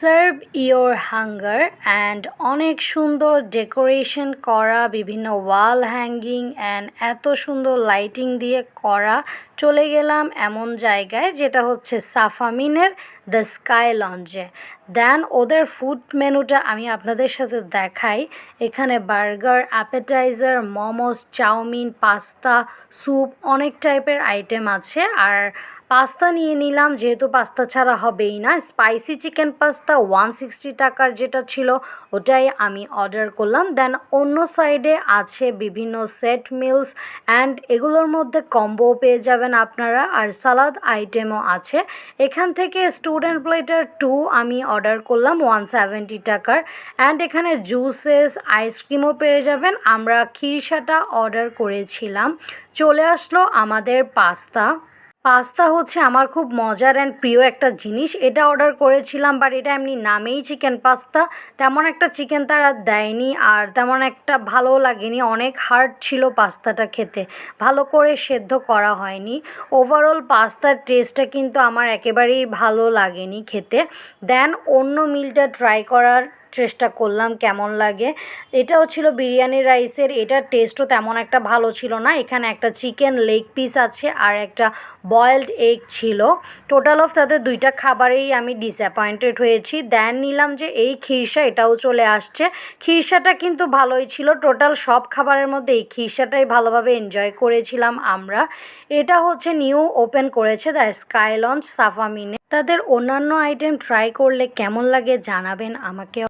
Serve your hunger and অনেক সুন্দর decoration করা বিভিন্ন ওয়াল হ্যাঙ্গিং অ্যান্ড এত সুন্দর লাইটিং দিয়ে করা। চলে গেলাম এমন জায়গায় যেটা হচ্ছে সাফামিনের দ্য স্কাই লঞ্চে। দেন ওদের ফুড মেনুটা আমি আপনাদের সাথে দেখাই। এখানে burger, appetizer, momos, chowmein, pasta, soup অনেক টাইপের আইটেম আছে। আর পাস্তা নিয়ে নিলাম, যেহেতু পাস্তা ছাড়া হবেই না। স্পাইসি চিকেন পাস্তা 160 টাকার যেটা ছিল ওটাই আমি অর্ডার করলাম। দেন অন্য সাইডে আছে বিভিন্ন সেট মিলস অ্যান্ড এগুলোর মধ্যে কম্বো পেয়ে যাবেন আপনারা, আর সালাদ আইটেমও আছে। এখান থেকে স্টুডেন্ট প্লেটার 2 আমি অর্ডার করলাম 170 টাকার। অ্যান্ড এখানে জুসেস, আইসক্রিমও পেয়ে যাবেন। আমরা খিরসাটা অর্ডার করেছিলাম। চলে আসলো আমাদের পাস্তা। পাস্তা হচ্ছে আমার খুব মজার অ্যান্ড প্রিয় একটা জিনিস। এটা অর্ডার করেছিলাম, বাট এটা এমনি নামেই চিকেন পাস্তা, তেমন একটা চিকেন তারা দেয়নি আর তেমন একটা ভালোও লাগেনি। অনেক হার্ড ছিল পাস্তাটা খেতে, ভালো করে সেদ্ধ করা হয়নি। ওভারঅল পাস্তার টেস্টটা কিন্তু আমার একেবারেই ভালো লাগেনি খেতে। দেন অন্য মিলটা ট্রাই করার চেষ্টা করলাম কেমন লাগে। এটাও ছিল বিরিয়ানি রাইসের। এটার টেস্টও তেমন একটা ভালো ছিল না। এখানে একটা চিকেন লেগ পিস আছে আর একটা বয়েলড এগ ছিল। টোটাল অফ তাদের দুইটা খাবারেই আমি ডিসঅ্যাপয়েন্টেড হয়েছি। দেন নিলাম যে এই খিরসা, এটাও চলে আসছে। খিরসাটা কিন্তু ভালোই ছিল। টোটাল সব খাবারের মধ্যে এই খিরসাটাই ভালোভাবে এনজয় করেছিলাম আমরা। এটা হচ্ছে নিউ ওপেন করেছে দ্য স্কাই লঞ্চ সাফামিনে। তাদের অন্যান্য আইটেম ট্রাই করলে কেমন লাগে জানাবেন আমাকে।